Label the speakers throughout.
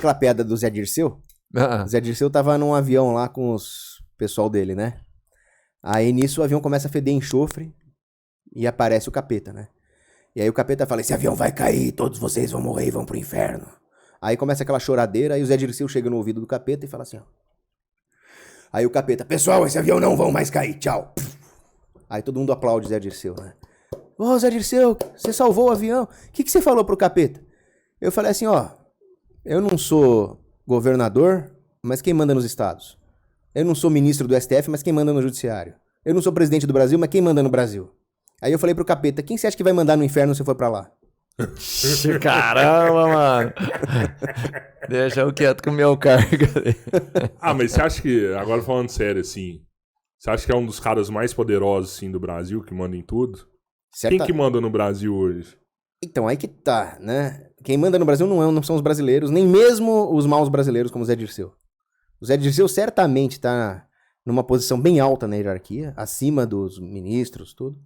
Speaker 1: aquela piada do Zé Dirceu? O Zé Dirceu tava num avião lá com os pessoal dele, né? Aí nisso o avião começa a feder enxofre e aparece o capeta, né? E aí o capeta fala, esse avião vai cair, todos vocês vão morrer e vão pro inferno. Aí começa aquela choradeira, aí o Zé Dirceu chega no ouvido do capeta e fala assim, ó. Aí o capeta, pessoal, esse avião não vão mais cair, tchau. Aí todo mundo aplaude o Zé Dirceu, né? Ô, Zé Dirceu, você salvou o avião. O que você falou pro capeta? Eu falei assim, ó, eu não sou governador, mas quem manda nos estados? Eu não sou ministro do STF, mas quem manda no judiciário? Eu não sou presidente do Brasil, mas quem manda no Brasil? Aí eu falei pro capeta, quem você acha que vai mandar no inferno se for pra lá?
Speaker 2: Caramba, mano. Deixa eu quieto com o meu cargo.
Speaker 3: Mas você acha que, agora falando sério, assim, você acha que é um dos caras mais poderosos, assim, do Brasil, que manda em tudo? Quem que manda no Brasil hoje?
Speaker 1: Então, aí que tá, né? Quem manda no Brasil não são os brasileiros, nem mesmo os maus brasileiros como o Zé Dirceu. O Zé Dirceu certamente tá numa posição bem alta na hierarquia, acima dos ministros, tudo.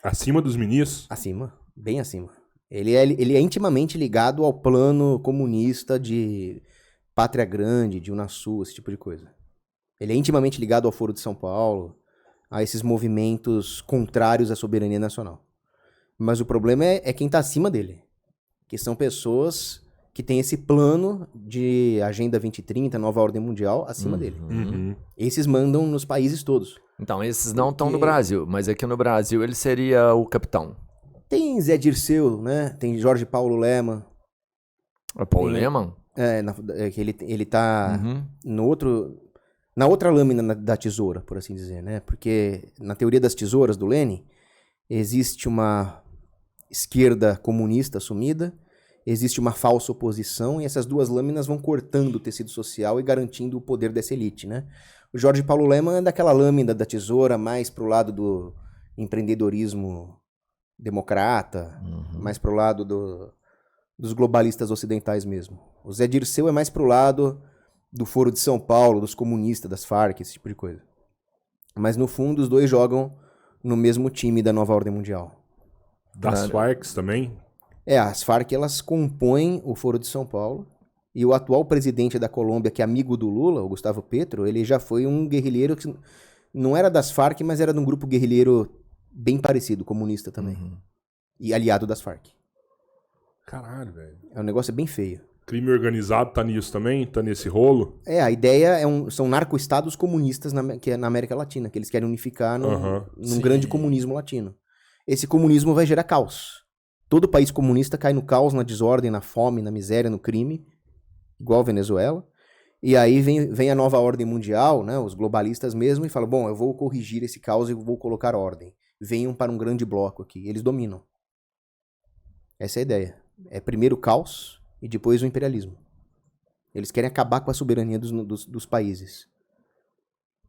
Speaker 3: Acima dos ministros?
Speaker 1: Acima, bem acima. Ele é intimamente ligado ao plano comunista de Pátria Grande, de Unasul, esse tipo de coisa. Ele é intimamente ligado ao Foro de São Paulo, a esses movimentos contrários à soberania nacional. Mas o problema é quem está acima dele, que são pessoas que têm esse plano de Agenda 2030, Nova Ordem Mundial, acima dele.
Speaker 3: Uhum.
Speaker 1: Esses mandam nos países todos.
Speaker 2: Então, esses não estão no Brasil, mas aqui no Brasil ele seria o capitão.
Speaker 1: Tem Zé Dirceu, né? Tem Jorge Paulo Lemann.
Speaker 2: É Paulo Lemann?
Speaker 1: Que ele tá na outra lâmina da tesoura, por assim dizer, né? Porque na teoria das tesouras do Lenin, existe uma esquerda comunista assumida, existe uma falsa oposição, e essas duas lâminas vão cortando o tecido social e garantindo o poder dessa elite, né? O Jorge Paulo Lemann é daquela lâmina da tesoura mais pro lado do empreendedorismo democrata, mais pro lado dos globalistas ocidentais mesmo. O Zé Dirceu é mais pro lado do Foro de São Paulo, dos comunistas, das Farc, esse tipo de coisa. Mas no fundo os dois jogam no mesmo time da Nova Ordem Mundial.
Speaker 3: Das Farc também?
Speaker 1: As Farc elas compõem o Foro de São Paulo, e o atual presidente da Colômbia, que é amigo do Lula, o Gustavo Petro, ele já foi um guerrilheiro que não era das Farc, mas era de um grupo guerrilheiro bem parecido, comunista também. E aliado das Farc.
Speaker 3: Caralho, velho.
Speaker 1: É um negócio bem feio.
Speaker 3: Crime organizado tá nisso também? Tá nesse rolo?
Speaker 1: A ideia são narco-estados comunistas que é na América Latina, que eles querem unificar num grande comunismo latino. Esse comunismo vai gerar caos. Todo país comunista cai no caos, na desordem, na fome, na miséria, no crime, igual a Venezuela. E aí vem a nova ordem mundial, né, os globalistas mesmo, e falam, bom, eu vou corrigir esse caos e vou colocar ordem. Venham para um grande bloco aqui. Eles dominam. Essa é a ideia. É primeiro o caos e depois o imperialismo. Eles querem acabar com a soberania dos países.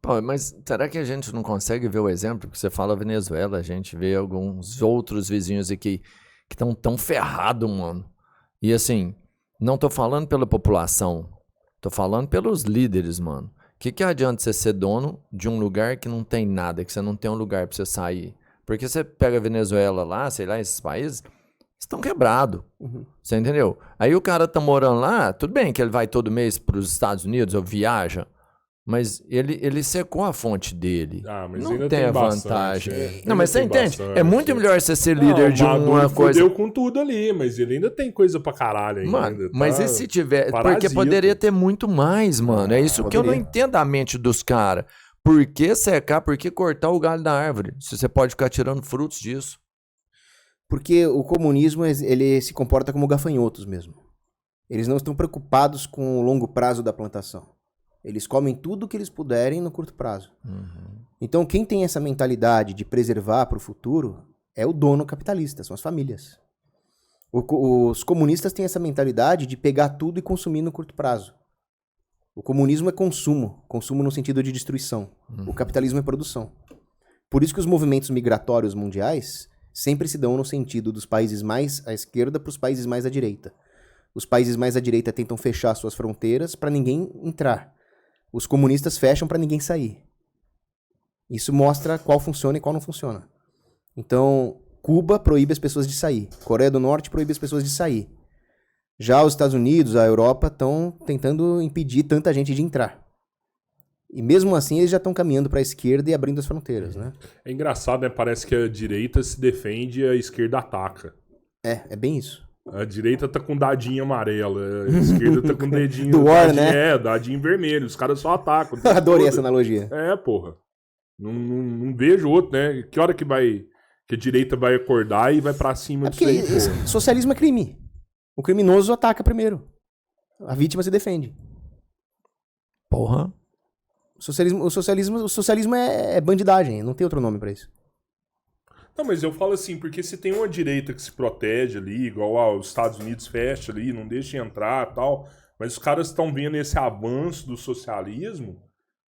Speaker 2: Pô, mas será que a gente não consegue ver o exemplo? Porque você fala Venezuela, a gente vê alguns outros vizinhos aqui que estão tão ferrados, mano. E assim, não tô falando pela população, tô falando pelos líderes, mano. O que adianta você ser dono de um lugar que não tem nada, que você não tem um lugar pra você sair? Porque você pega a Venezuela lá, sei lá, esses países, estão quebrados. Você entendeu? Aí o cara tá morando lá, tudo bem que ele vai todo mês pros Estados Unidos ou viaja, mas ele secou a fonte dele.
Speaker 3: Mas
Speaker 2: não
Speaker 3: ainda
Speaker 2: tem a
Speaker 3: bastante,
Speaker 2: vantagem. Não, mas você entende?
Speaker 3: Bastante.
Speaker 2: É muito melhor você ser líder de uma coisa.
Speaker 3: Ele com tudo ali, mas ele ainda tem coisa pra caralho ainda.
Speaker 2: Mano, mas e se tiver? Porque poderia ter muito mais, mano. É isso que eu não entendo a mente dos caras. Por que secar? Por que cortar o galho da árvore? Se você pode ficar tirando frutos disso.
Speaker 1: Porque o comunismo, ele se comporta como gafanhotos mesmo. Eles não estão preocupados com o longo prazo da plantação. Eles comem tudo que eles puderem no curto prazo. Então, quem tem essa mentalidade de preservar para o futuro é o dono capitalista, são as famílias. Os comunistas têm essa mentalidade de pegar tudo e consumir no curto prazo. O comunismo é consumo no sentido de destruição. O capitalismo é produção. Por isso que os movimentos migratórios mundiais sempre se dão no sentido dos países mais à esquerda para os países mais à direita. Os países mais à direita tentam fechar suas fronteiras para ninguém entrar. Os comunistas fecham para ninguém sair. Isso mostra qual funciona e qual não funciona. Então, Cuba proíbe as pessoas de sair. Coreia do Norte proíbe as pessoas de sair. Já os Estados Unidos, a Europa, estão tentando impedir tanta gente de entrar. E mesmo assim, eles já estão caminhando para a esquerda e abrindo as fronteiras, né?
Speaker 3: É engraçado, né? Parece que a direita se defende e a esquerda ataca.
Speaker 1: É bem isso.
Speaker 3: A direita tá com dadinho amarelo, a esquerda tá com dedinho...
Speaker 1: Do War, né?
Speaker 3: Dadinho vermelho. Os caras só atacam.
Speaker 1: Adorei essa analogia.
Speaker 3: Porra. Não vejo outro, né? Que hora que a direita vai acordar e vai pra cima disso aí, porra?
Speaker 1: Socialismo é crime. O criminoso ataca primeiro. A vítima se defende.
Speaker 2: Porra.
Speaker 1: O socialismo é bandidagem, não tem outro nome pra isso.
Speaker 3: Não, mas eu falo assim, porque se tem uma direita que se protege ali, igual os Estados Unidos fecha ali, não deixa entrar e tal, mas os caras estão vendo esse avanço do socialismo,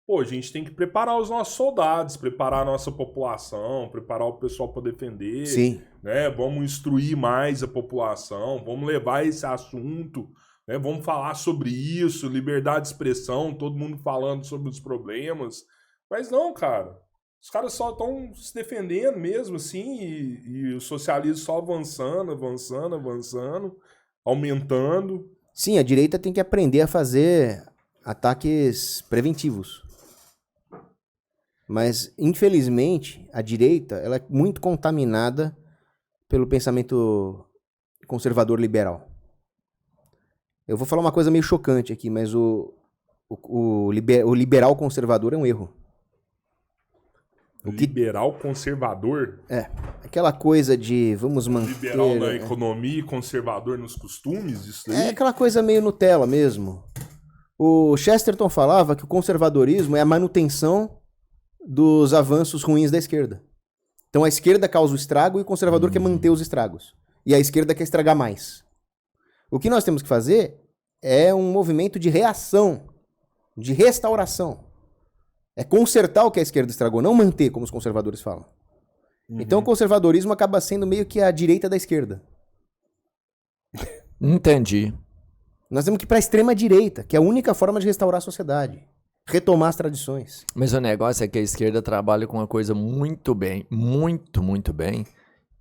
Speaker 3: pô, a gente tem que preparar os nossos soldados, preparar a nossa população, preparar o pessoal para defender.
Speaker 1: Sim.
Speaker 3: Né? Vamos instruir mais a população, vamos levar esse assunto, né? Vamos falar sobre isso, liberdade de expressão, todo mundo falando sobre os problemas. Mas não, cara. Os caras só estão se defendendo mesmo, assim, e o socialismo só avançando, aumentando.
Speaker 1: Sim, a direita tem que aprender a fazer ataques preventivos. Mas, infelizmente, a direita ela é muito contaminada pelo pensamento conservador liberal. Eu vou falar uma coisa meio chocante aqui, mas o liberal conservador é um erro.
Speaker 3: Liberal conservador?
Speaker 1: É, aquela coisa de vamos manter...
Speaker 3: Liberal na economia e conservador nos costumes, isso daí?
Speaker 1: É aquela coisa meio Nutella mesmo. O Chesterton falava que o conservadorismo é a manutenção dos avanços ruins da esquerda. Então a esquerda causa o estrago e o conservador quer manter os estragos. E a esquerda quer estragar mais. O que nós temos que fazer é um movimento de reação, de restauração. É consertar o que a esquerda estragou, não manter, como os conservadores falam. Então o conservadorismo acaba sendo meio que a direita da esquerda.
Speaker 2: Entendi.
Speaker 1: Nós temos que ir para a extrema direita, que é a única forma de restaurar a sociedade. Retomar as tradições.
Speaker 2: Mas o negócio é que a esquerda trabalha com uma coisa muito bem, muito bem,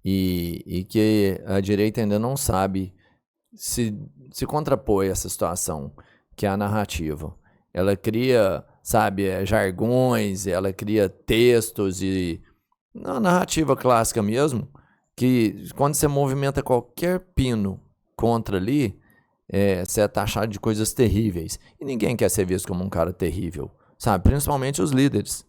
Speaker 2: e que a direita ainda não sabe se contrapor a essa situação, que é a narrativa. Ela cria, sabe, jargões, ela cria textos e uma narrativa clássica mesmo, que quando você movimenta qualquer pino contra ali, você é taxado de coisas terríveis. E ninguém quer ser visto como um cara terrível, sabe? Principalmente os líderes,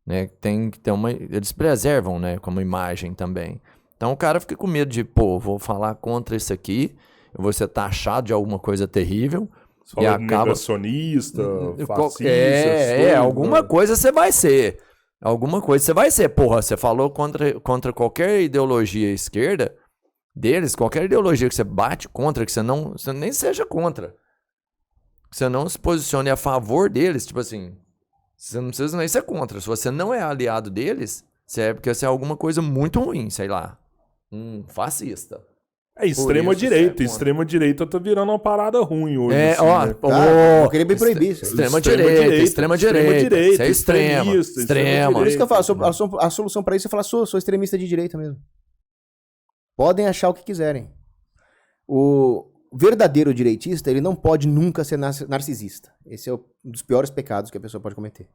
Speaker 2: né? Tem que ter eles preservam, né, como imagem também. Então o cara fica com medo de, vou falar contra isso aqui, eu vou ser taxado de alguma coisa terrível.
Speaker 3: Só negacionista, fascista.
Speaker 2: Alguma coisa você vai ser. Alguma coisa você vai ser. Porra, você falou contra qualquer ideologia esquerda deles, qualquer ideologia que você bate contra, que você nem seja contra. Que você não se posicione a favor deles, tipo assim, você não precisa nem ser contra. Se você não é aliado deles, é porque você é alguma coisa muito ruim, sei lá. Um fascista.
Speaker 3: Extrema-direita. Extrema-direita tá virando uma parada ruim hoje.
Speaker 1: Né? Eu queria bem proibir isso.
Speaker 2: Extrema-direita. Isso é extrema.
Speaker 1: Por isso que eu falo, a solução pra isso é falar, sou extremista de direita mesmo. Podem achar o que quiserem. O verdadeiro direitista, ele não pode nunca ser narcisista. Esse é um dos piores pecados que a pessoa pode cometer.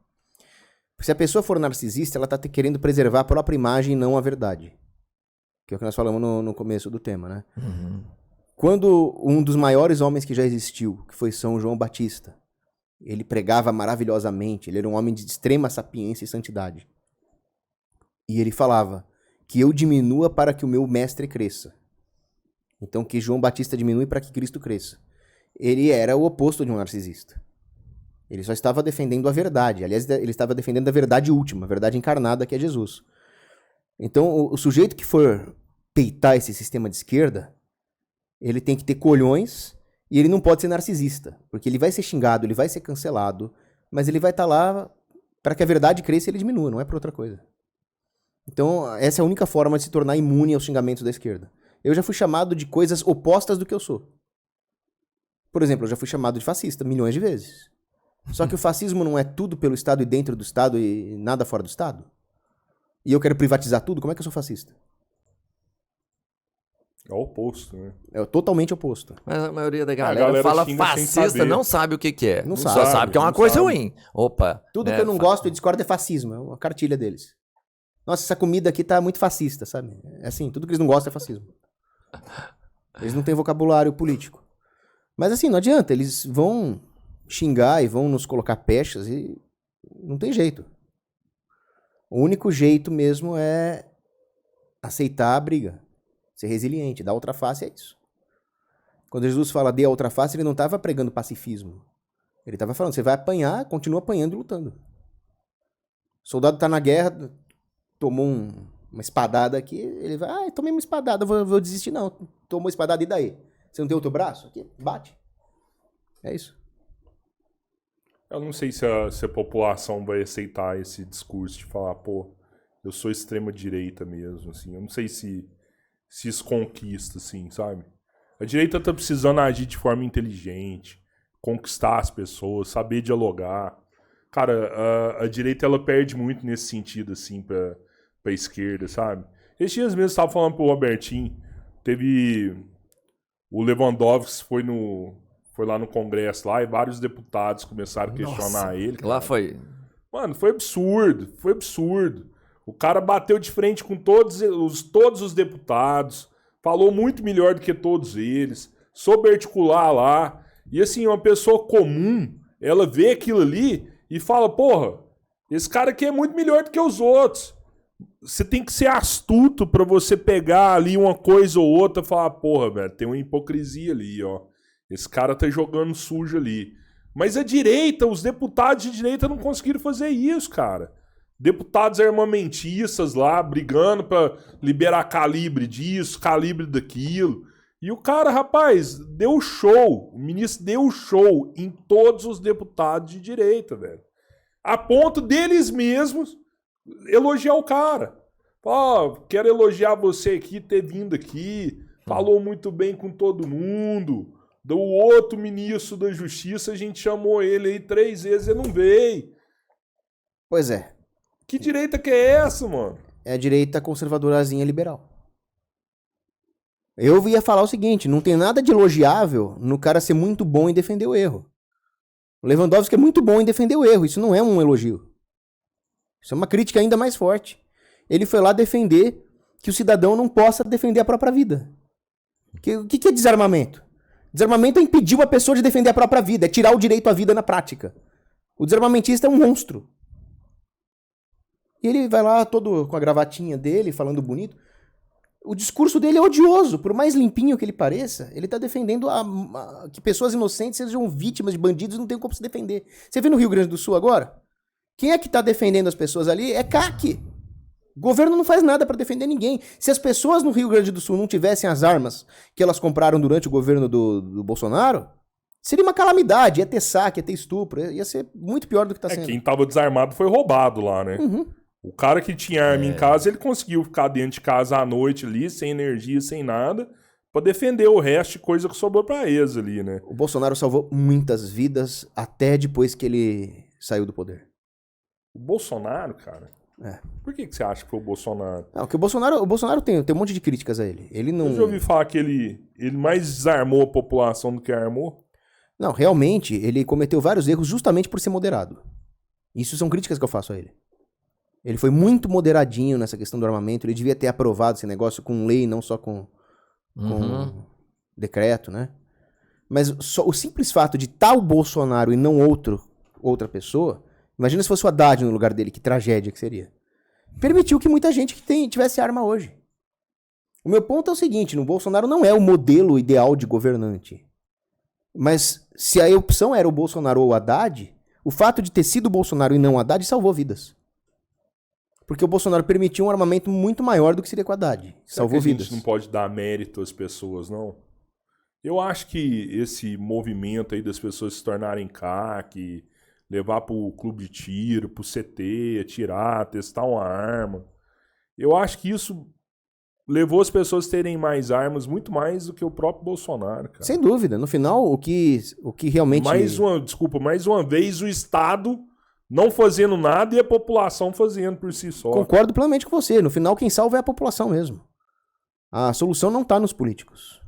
Speaker 1: Se a pessoa for narcisista, ela tá querendo preservar a própria imagem e não a verdade. Que é o que nós falamos no começo do tema, né?
Speaker 2: Uhum.
Speaker 1: Quando um dos maiores homens que já existiu, que foi São João Batista, ele pregava maravilhosamente, ele era um homem de extrema sapiência e santidade. E ele falava que eu diminua para que o meu mestre cresça. Então que João Batista diminui para que Cristo cresça. Ele era o oposto de um narcisista. Ele só estava defendendo a verdade. Aliás, ele estava defendendo a verdade última, a verdade encarnada, que é Jesus. Então, o sujeito que for peitar esse sistema de esquerda, ele tem que ter colhões e ele não pode ser narcisista, porque ele vai ser xingado, ele vai ser cancelado, mas ele vai estar lá para que a verdade cresça e ele diminua, não é para outra coisa. Então, essa é a única forma de se tornar imune aos xingamentos da esquerda. Eu já fui chamado de coisas opostas do que eu sou. Por exemplo, eu já fui chamado de fascista milhões de vezes. Só que o fascismo não é tudo pelo Estado e dentro do Estado e nada fora do Estado? E eu quero privatizar tudo? Como é que eu sou fascista?
Speaker 3: É o oposto, né?
Speaker 1: É totalmente oposto.
Speaker 2: Mas a maioria da
Speaker 3: galera
Speaker 2: galera fala
Speaker 3: xinga sem
Speaker 2: fascista,
Speaker 3: saber.
Speaker 2: não sabe o que que é.
Speaker 1: Não
Speaker 2: Só
Speaker 1: sabe,
Speaker 2: sabe que é uma
Speaker 3: não
Speaker 2: coisa
Speaker 3: sabe.
Speaker 2: ruim. Opa.
Speaker 1: Tudo
Speaker 2: né,
Speaker 1: que eu não gosto e discordo é fascismo. É uma cartilha deles. Nossa, essa comida aqui tá muito fascista, sabe? É assim, tudo que eles não gostam é fascismo. Eles não têm vocabulário político. Mas assim, não adianta. Eles vão xingar e vão nos colocar pechas e não tem jeito. O único jeito mesmo é aceitar a briga. Ser resiliente, dar outra face é isso. Quando Jesus fala dê a outra face, ele não estava pregando pacifismo. Ele estava falando, você vai apanhar, continua apanhando e lutando. O soldado está na guerra, tomou uma espadada aqui, ele vai, tomei uma espadada, vou desistir não. Tomou uma espadada e daí? Você não tem outro braço? Aqui, bate. É isso.
Speaker 3: Eu não sei se a população vai aceitar esse discurso de falar, pô, eu sou extrema direita mesmo, assim. Eu não sei se isso conquista, assim, sabe? A direita tá precisando agir de forma inteligente, conquistar as pessoas, saber dialogar. Cara, a direita, ela perde muito nesse sentido, assim, pra esquerda, sabe? Esses dias mesmo, eu estava falando pro Robertinho, teve... O Lewandowski foi lá no Congresso, lá, e vários deputados começaram a questionar ele.
Speaker 2: Lá foi...
Speaker 3: Mano, foi absurdo, foi absurdo. O cara bateu de frente com todos os deputados, falou muito melhor do que todos eles, soube articular lá. E assim, uma pessoa comum, ela vê aquilo ali e fala, porra, esse cara aqui é muito melhor do que os outros. Você tem que ser astuto pra você pegar ali uma coisa ou outra e falar, porra, velho, tem uma hipocrisia ali, ó. Esse cara tá jogando sujo ali. Mas a direita, os deputados de direita não conseguiram fazer isso, cara. Deputados armamentistas lá, brigando pra liberar calibre disso, calibre daquilo. E o cara, rapaz, deu show. O ministro deu show em todos os deputados de direita, velho. A ponto deles mesmos elogiar o cara. Ó, quero elogiar você aqui, ter vindo aqui. Falou muito bem com todo mundo. Do outro ministro da Justiça, a gente chamou ele aí 3 vezes e não veio.
Speaker 1: Pois é.
Speaker 3: Que direita que é essa, mano?
Speaker 1: É a direita conservadorazinha liberal. Eu ia falar o seguinte, não tem nada de elogiável no cara ser muito bom em defender o erro. O Lewandowski é muito bom em defender o erro, isso não é um elogio. Isso é uma crítica ainda mais forte. Ele foi lá defender que o cidadão não possa defender a própria vida. O que é desarmamento? Desarmamento é impedir uma pessoa de defender a própria vida, é tirar o direito à vida na prática. O desarmamentista é um monstro. E ele vai lá todo com a gravatinha dele, falando bonito. O discurso dele é odioso, por mais limpinho que ele pareça. Ele está defendendo que pessoas inocentes sejam vítimas de bandidos e não tenham como se defender. Você viu no Rio Grande do Sul agora? Quem é que está defendendo as pessoas ali? É CAC. O governo não faz nada para defender ninguém. Se as pessoas no Rio Grande do Sul não tivessem as armas que elas compraram durante o governo do Bolsonaro, seria uma calamidade. Ia ter saque, ia ter estupro, ia ser muito pior do que está sendo.
Speaker 3: Quem estava desarmado foi roubado lá, né?
Speaker 1: Uhum.
Speaker 3: O cara que tinha arma em casa, ele conseguiu ficar dentro de casa à noite ali, sem energia, sem nada, pra defender o resto de coisa que sobrou pra eles ali, né?
Speaker 1: O Bolsonaro salvou muitas vidas até depois que ele saiu do poder.
Speaker 3: O Bolsonaro, cara...
Speaker 1: É.
Speaker 3: Por que você acha que foi o Bolsonaro?
Speaker 1: Não, porque o Bolsonaro tem um monte de críticas a ele. Ele não...
Speaker 3: Eu já ouvi falar que ele mais desarmou a população do que armou.
Speaker 1: Não, realmente, ele cometeu vários erros justamente por ser moderado. Isso são críticas que eu faço a ele. Ele foi muito moderadinho nessa questão do armamento. Ele devia ter aprovado esse negócio com lei, não só com decreto, né? Mas só o simples fato de estar o Bolsonaro e não outra pessoa... Imagina se fosse o Haddad no lugar dele, que tragédia que seria. Permitiu que muita gente tivesse arma hoje. O meu ponto é o seguinte, o Bolsonaro não é o modelo ideal de governante. Mas se a opção era o Bolsonaro ou o Haddad, o fato de ter sido o Bolsonaro e não o Haddad salvou vidas. Porque o Bolsonaro permitiu um armamento muito maior do que seria com o Haddad. Salvou vidas.
Speaker 3: A gente não pode dar mérito às pessoas, não? Eu acho que esse movimento aí das pessoas se tornarem CAC... levar pro clube de tiro, pro CT, atirar, testar uma arma. Eu acho que isso levou as pessoas a terem mais armas, muito mais do que o próprio Bolsonaro, cara.
Speaker 1: Sem dúvida. No final, o que realmente...
Speaker 3: Mais uma vez o Estado não fazendo nada e a população fazendo por si só.
Speaker 1: Concordo plenamente com você. No final, quem salva é a população mesmo. A solução não está nos políticos.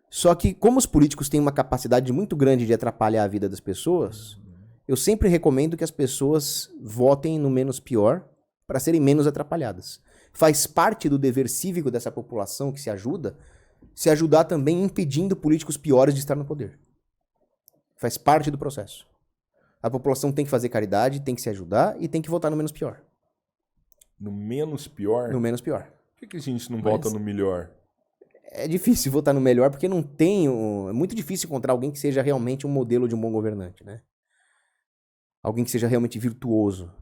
Speaker 1: Só que, como os políticos têm uma capacidade muito grande de atrapalhar a vida das pessoas, eu sempre recomendo que as pessoas votem no menos pior para serem menos atrapalhadas. Faz parte do dever cívico dessa população que se ajudar também impedindo políticos piores de estar no poder. Faz parte do processo. A população tem que fazer caridade, tem que se ajudar e tem que votar no menos pior.
Speaker 3: No menos pior?
Speaker 1: No menos pior.
Speaker 3: Por que a gente não vota no melhor?
Speaker 1: É difícil votar no melhor porque não tem... É muito difícil encontrar alguém que seja realmente um modelo de um bom governante, né? Alguém que seja realmente virtuoso.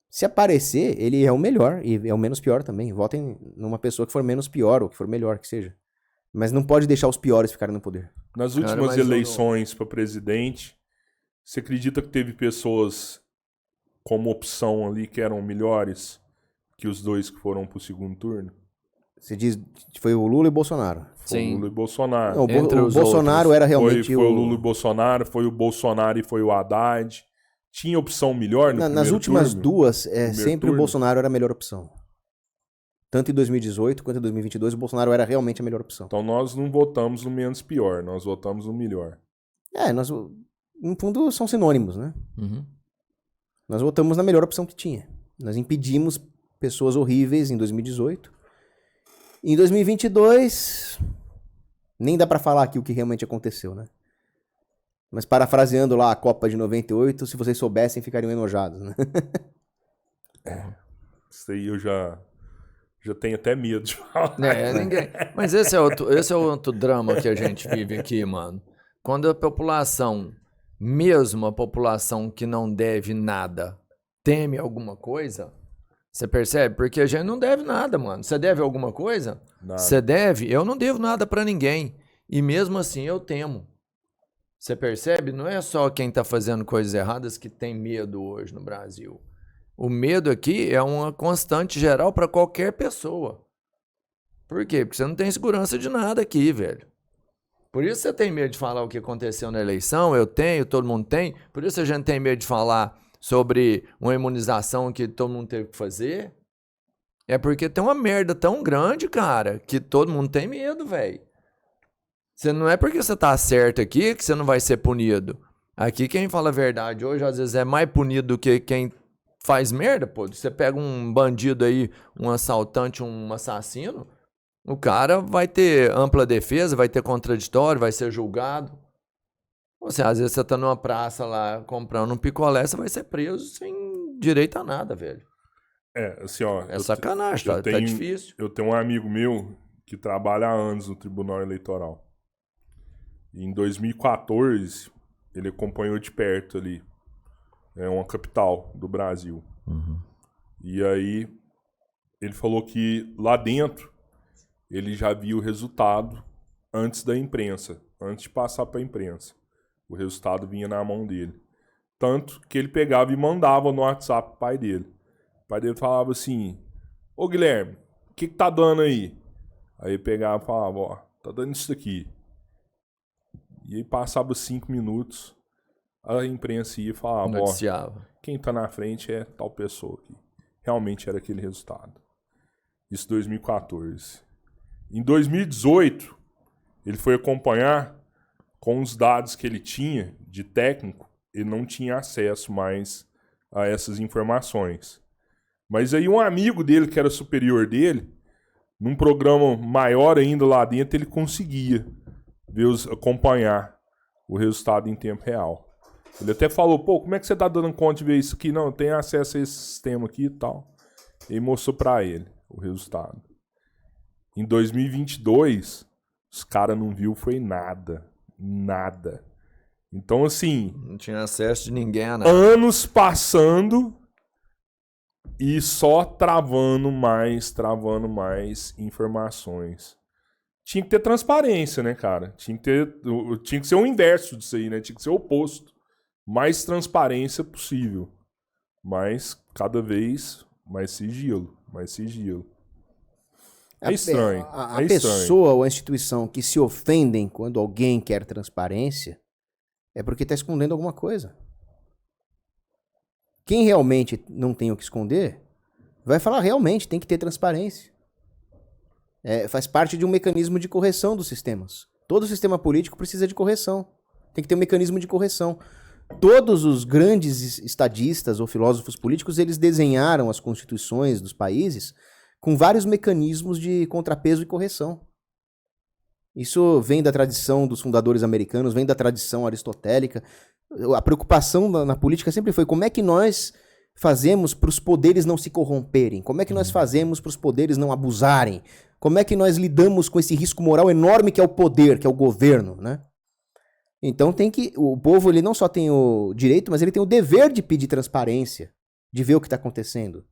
Speaker 1: Se aparecer, ele é o melhor e é o menos pior também. Votem numa pessoa que for menos pior ou que for melhor que seja. Mas não pode deixar os piores ficarem no poder.
Speaker 3: Nas últimas eleições para presidente, você acredita que teve pessoas como opção ali que eram melhores que os dois que foram pro segundo turno?
Speaker 1: Você diz que foi o Lula e o Bolsonaro.
Speaker 3: Foi o Lula e Bolsonaro.
Speaker 1: Não, o Bolsonaro era realmente
Speaker 3: foi o Lula e Bolsonaro, foi o Bolsonaro e foi o Haddad. Tinha opção melhor no
Speaker 1: Nas últimas
Speaker 3: turno?
Speaker 1: duas, sempre o Bolsonaro era a melhor opção. Tanto em 2018 quanto em 2022, o Bolsonaro era realmente a melhor opção.
Speaker 3: Então nós não votamos no menos pior, nós votamos no melhor.
Speaker 1: Nós, no fundo, são sinônimos, né?
Speaker 2: Uhum.
Speaker 1: Nós votamos na melhor opção que tinha. Nós impedimos pessoas horríveis em 2018. Em 2022, nem dá pra falar aqui o que realmente aconteceu, né? Mas parafraseando lá a Copa de 98, se vocês soubessem, ficariam enojados, né?
Speaker 3: Isso aí eu já tenho até medo de falar.
Speaker 2: Ninguém... Mas esse é outro drama que a gente vive aqui, mano. Quando a população, mesmo a população que não deve nada, teme alguma coisa, você percebe? Porque a gente não deve nada, mano. Você deve alguma coisa?
Speaker 3: Nada.
Speaker 2: Você deve? Eu não devo nada pra ninguém. E mesmo assim eu temo. Você percebe? Não é só quem tá fazendo coisas erradas que tem medo hoje no Brasil. O medo aqui é uma constante geral pra qualquer pessoa. Por quê? Porque você não tem segurança de nada aqui, velho. Por isso você tem medo de falar o que aconteceu na eleição, eu tenho, todo mundo tem. Por isso a gente tem medo de falar sobre uma imunização que todo mundo teve que fazer. É porque tem uma merda tão grande, cara, que todo mundo tem medo, velho. Você não é porque você tá certo aqui que você não vai ser punido. Aqui quem fala a verdade hoje às vezes é mais punido do que quem faz merda, pô. Você pega um bandido aí, um assaltante, um assassino, o cara vai ter ampla defesa, vai ter contraditório, vai ser julgado. Às vezes você tá numa praça lá comprando um picolé, você vai ser preso sem direito a nada, velho.
Speaker 3: Assim, ó.
Speaker 2: É sacanagem, tá difícil.
Speaker 3: Eu tenho um amigo meu que trabalha há anos no Tribunal Eleitoral. E em 2014, ele acompanhou de perto ali. É uma capital do Brasil.
Speaker 2: Uhum.
Speaker 3: E aí, ele falou que lá dentro, ele já viu o resultado antes da imprensa, antes de passar para a imprensa. O resultado vinha na mão dele. Tanto que ele pegava e mandava no WhatsApp pro pai dele. O pai dele falava assim: ô Guilherme, o que tá dando aí? Aí ele pegava e falava: ó, tá dando isso aqui. E aí passava 5 minutos, a imprensa ia e falava:
Speaker 2: noticiava.
Speaker 3: Ó, quem tá na frente é tal pessoa aqui. Realmente era aquele resultado. Isso em 2014. Em 2018, ele foi acompanhar com os dados que ele tinha de técnico, ele não tinha acesso mais a essas informações. Mas aí um amigo dele, que era superior dele, num programa maior ainda lá dentro, ele conseguia acompanhar o resultado em tempo real. Ele até falou: pô, como é que você tá dando conta de ver isso aqui? Não, eu tenho acesso a esse sistema aqui e tal. E mostrou pra ele o resultado. Em 2022, os caras não viu foi nada. Nada. Então, assim...
Speaker 2: não tinha acesso de ninguém a nada.
Speaker 3: Anos passando e só travando mais informações. Tinha que ter transparência, né, cara? Tinha que ser o inverso disso aí, né? Tinha que ser o oposto. Mais transparência possível. Mas, cada vez, mais sigilo. É estranho.
Speaker 1: A pessoa ou a instituição que se ofendem quando alguém quer transparência é porque está escondendo alguma coisa. Quem realmente não tem o que esconder vai falar: realmente tem que ter transparência. Faz parte de um mecanismo de correção dos sistemas. Todo sistema político precisa de correção. Tem que ter um mecanismo de correção. Todos os grandes estadistas ou filósofos políticos, eles desenharam as constituições dos países com vários mecanismos de contrapeso e correção. Isso vem da tradição dos fundadores americanos, vem da tradição aristotélica. A preocupação na política sempre foi como é que nós fazemos para os poderes não se corromperem? Como é que nós fazemos para os poderes não abusarem? Como é que nós lidamos com esse risco moral enorme que é o poder, que é o governo, né? Então o povo ele não só tem o direito, mas ele tem o dever de pedir transparência, de ver o que está acontecendo.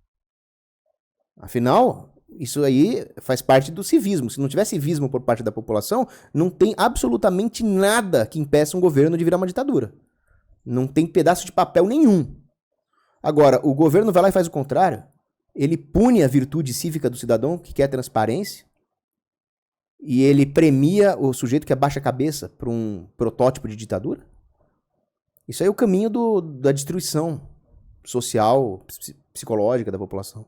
Speaker 1: Afinal, isso aí faz parte do civismo. Se não tiver civismo por parte da população, não tem absolutamente nada que impeça um governo de virar uma ditadura. Não tem pedaço de papel nenhum. Agora, o governo vai lá e faz o contrário. Ele pune a virtude cívica do cidadão que quer transparência e ele premia o sujeito que abaixa a cabeça para um protótipo de ditadura. Isso aí é o caminho da destruição social, psicológica da população.